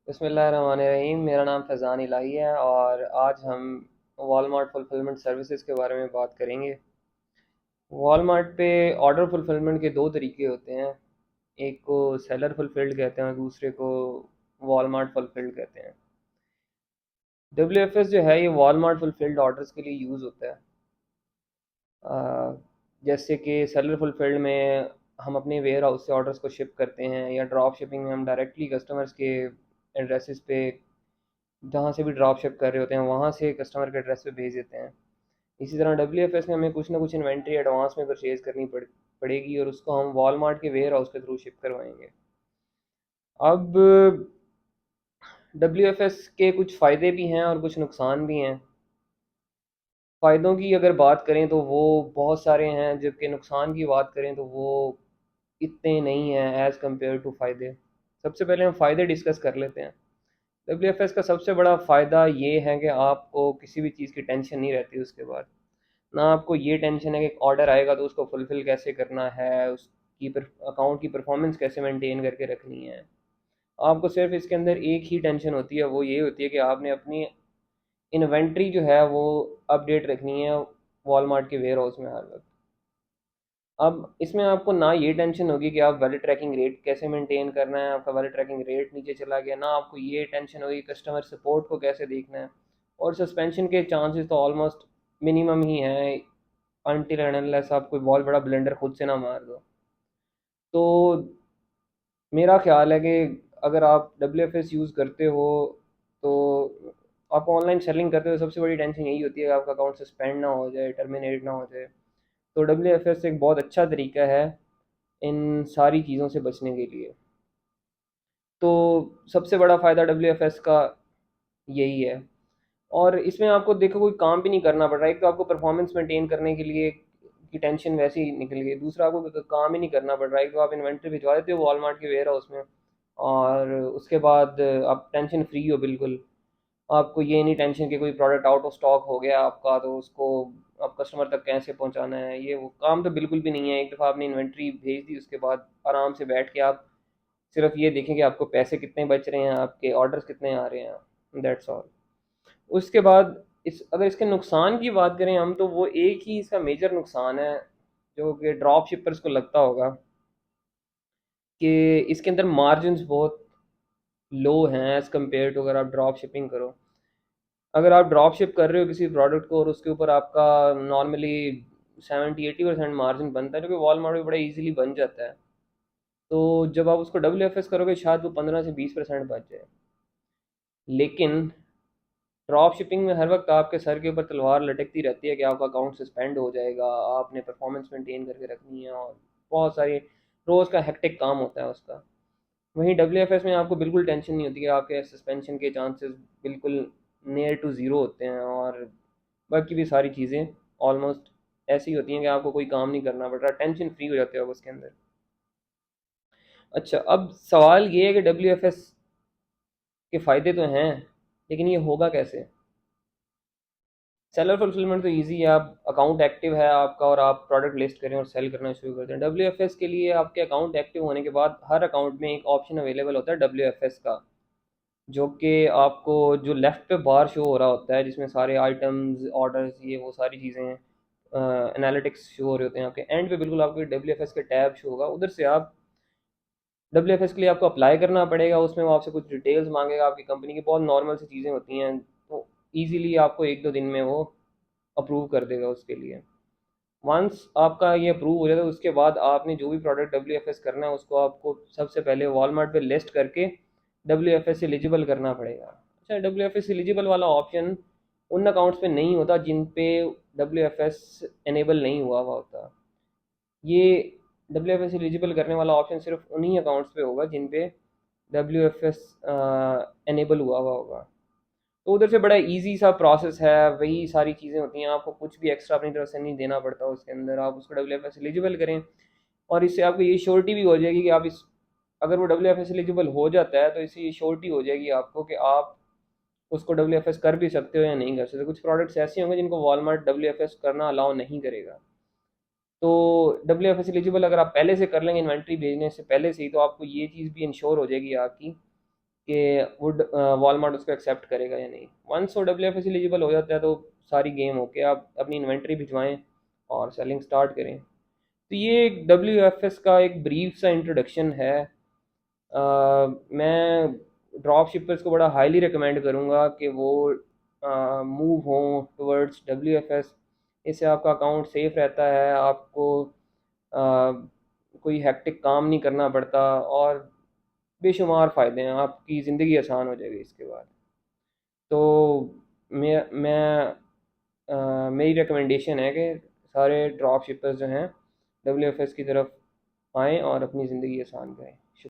बिस्मिल्लाहिर्रहमानिर्रहीम। मेरा नाम फैज़ान इलाही है और आज हम वॉलमार्ट फुलफिलमेंट सर्विसेज के बारे में बात करेंगे। वॉलमार्ट पे ऑर्डर फुलफिलमेंट के दो तरीके होते हैं। एक को सेलर फुलफिल्ड कहते हैं और दूसरे को वॉलमार्ट फुलफिल्ड कहते हैं। WFS जो है ये वॉलमार्ट फुलफिल्ड ऑर्डर्स के लिए यूज़ होता है। अ, जैसे कि सेलर फुलफिल्ड में हम अपने वेयर हाउस से ऑर्डर्स को शिप करते हैं, या ड्रॉप शिपिंग में हम डायरेक्टली कस्टमर्स के एड्रेसेस पे जहाँ से भी ड्रॉप शिप कर रहे होते हैं वहाँ से कस्टमर के एड्रेस पे भेज देते हैं। इसी तरह WFS में हमें कुछ ना कुछ इन्वेंट्री एडवांस में परचेज़ करनी पड़ेगी और उसको हम वॉलमार्ट के वेयर हाउस के थ्रू शिप करवाएंगे। अब WFS के कुछ फ़ायदे भी हैं और कुछ नुकसान भी हैं। फ़ायदों की अगर बात करें तो वो बहुत सारे हैं, जबकि नुकसान की बात करें तो वो इतने नहीं हैं एज़ कम्पेयर टू फ़ायदे। सबसे पहले हम फ़ायदे डिस्कस कर लेते हैं। WFS का सबसे बड़ा फ़ायदा ये है कि आपको किसी भी चीज़ की टेंशन नहीं रहती उसके बाद। ना आपको ये टेंशन है कि ऑर्डर आएगा तो उसको फुलफ़िल कैसे करना है, उसकी अकाउंट की परफॉर्मेंस कैसे मेंटेन करके रखनी है। आपको सिर्फ इसके अंदर एक ही टेंशन होती है, वो ये होती है कि आपने अपनी इन्वेंट्री जो है वो अपडेट रखनी है वॉलमार्ट के वेयर हाउस में हर वक्त। अब इसमें आपको ना ये टेंशन होगी कि आप वैलिड ट्रैकिंग रेट कैसे मेंटेन करना है, आपका वैलिड ट्रैकिंग रेट नीचे चला गया, ना आपको ये टेंशन होगी कस्टमर सपोर्ट को कैसे देखना है। और सस्पेंशन के चांसेस तो ऑलमोस्ट मिनिमम ही हैं, अनटिल एंड अनलेस आप कोई बहुत बड़ा ब्लेंडर खुद से ना मार दो। तो मेरा ख्याल है कि अगर आप WFS यूज़ करते हो तो आप ऑनलाइन सेलिंग करते हो, सबसे बड़ी टेंशन यही होती है कि आपका अकाउंट सस्पेंड ना हो जाए, टर्मिनेट ना हो जाए। तो WFS एक बहुत अच्छा तरीका है इन सारी चीज़ों से बचने के लिए। तो सबसे बड़ा फ़ायदा WFS का यही है। और इसमें आपको देखो कोई काम भी नहीं करना पड़ रहा है। एक तो आपको परफॉर्मेंस मेंटेन करने के लिए की टेंशन वैसे ही निकल गई, दूसरा आपको काम ही नहीं करना पड़ रहा है। एक तो आप इन्वेंट्री भिजवा देते हो वॉलमार्ट के वेयर हाउस में और उसके बाद आप टेंशन फ्री हो बिल्कुल। आपको ये नहीं टेंशन कि कोई प्रोडक्ट आउट ऑफ स्टॉक हो गया आपका तो उसको आप कस्टमर तक कैसे पहुंचाना है, ये वो काम तो बिल्कुल भी नहीं है। एक दफ़ा आपने इन्वेंट्री भेज दी उसके बाद आराम से बैठ के आप सिर्फ ये देखें कि आपको पैसे कितने बच रहे हैं, आपके ऑर्डर्स कितने आ रहे हैं, दैट्स ऑल। उसके बाद इस अगर इसके नुकसान की बात करें हम, तो वो एक ही इसका मेजर नुकसान है जो कि ड्रॉप शिपर्स को लगता होगा कि इसके अंदर मार्जिन्स बहुत लो हैं एज़ कम्पेयर टू अगर आप ड्रॉप शिपिंग करो। अगर आप ड्रॉप शिप कर रहे हो किसी प्रोडक्ट को और उसके ऊपर आपका नॉर्मली 70-80% मार्जिन बनता है, जो कि वॉलमार्ट में बड़ा इजीली बन जाता है। तो जब आप उसको WFS करोगे शायद वो 15 से 20% बच जाए। लेकिन ड्रॉप शिपिंग में हर वक्त आपके सर के ऊपर तलवार लटकती रहती है कि आपका अकाउंट सस्पेंड हो जाएगा, आपने परफॉर्मेंस मेंटेन करके रखनी है और बहुत सारी रोज़ का हेक्टिक काम होता है उसका। वहीं WFS में आपको बिल्कुल टेंशन नहीं होती कि आपके सस्पेंशन के चांसेस बिल्कुल नियर टू ज़ीरो होते हैं और बाकी भी सारी चीज़ें ऑलमोस्ट ऐसी होती हैं कि आपको कोई काम नहीं करना पड़ रहा, टेंशन फ्री हो जाते हो आप उसके अंदर। अच्छा, अब सवाल ये है कि WFS के फ़ायदे तो हैं, लेकिन ये होगा कैसे? सेलर फुलफिलमेंट तो ईज़ी है, आप अकाउंट एक्टिव है आपका और आप प्रोडक्ट लिस्ट करें और सेल करना शुरू कर दें। WFS के लिए आपके अकाउंट एक्टिव होने के बाद हर अकाउंट में एक ऑप्शन अवेलेबल होता है WFS का, जो कि आपको जो लेफ़्ट पे बार शो हो रहा होता है जिसमें सारे आइटम्स, ऑर्डर्स, ये वो सारी चीज़ें हैं, एनालिटिक्स शो हो रहे होते हैं। आपके एंड पे बिल्कुल आपके WFS के टैब शो होगा, उधर से आप WFS के लिए आपको अप्लाई करना पड़ेगा। उसमें वो आपसे कुछ डिटेल्स मांगेगा आपकी कंपनी की, बहुत नॉर्मल सी चीज़ें होती हैं। तो ईज़िली आपको 1-2 दिन में वो अप्रूव कर देगा उसके लिए। वंस आपका ये अप्रूव हो जाता है उसके बाद आपने जो भी प्रोडक्ट WFS करना है उसको आपको सबसे पहले वॉलमार्ट पे लिस्ट करके WFS एलिजिबल करना पड़ेगा। अच्छा, WFS एलिजिबल वाला ऑप्शन उन अकाउंट्स पे नहीं होता जिन पे WFS इनेबल नहीं हुआ हुआ होता। ये WFS एलिजिबल करने वाला ऑप्शन सिर्फ उन्हीं अकाउंट्स पे होगा जिन पे WFS इनेबल हुआ हुआ होगा। तो उधर से बड़ा इजी सा प्रोसेस है, वही सारी चीज़ें होती हैं, आपको कुछ भी एक्स्ट्रा अपनी तरफ से नहीं देना पड़ता उसके अंदर। आप उसको WFS एलिजिबल करें और इससे आपको ये श्योरिटी भी हो जाएगी कि आप इस अगर वो WFS एलिजिबल हो जाता है तो इससे ये श्योरिटी हो जाएगी आपको कि आप उसको WFS कर भी सकते हो या नहीं कर सकते। कुछ प्रोडक्ट्स ऐसे होंगे जिनको वॉलमार्ट WFS करना अलाउ नहीं करेगा। तो WFS एलिजिबल अगर आप पहले से कर लेंगे इन्वेंट्री भेजने से पहले से ही, तो आपको ये चीज़ भी इंश्योर हो जाएगी आपकी कि वुड वॉलमार्ट उसको एक्सेप्ट करेगा या नहीं। वंस वो WFS एलिजिबल हो जाता है तो सारी गेम होके आप अपनी इन्वेंट्री भिजवाएं और सेलिंग स्टार्ट करें। तो ये एक WFS का एक ब्रीफ सा इंट्रोडक्शन है। मैं ड्रॉप शिपर्स को बड़ा हाईली रिकमेंड करूँगा कि वो मूव हों टुवर्ड्स WFS। इससे आपका अकाउंट सेफ रहता है, आपको कोई हेक्टिक काम नहीं करना पड़ता और बेशुमार फ़ायदे हैं, आपकी ज़िंदगी आसान हो जाएगी इसके बाद। तो मेरी रिकमेंडेशन है कि सारे ड्रॉप शिपर्स जो हैं WFS की तरफ आएँ और अपनी ज़िंदगी आसान करें।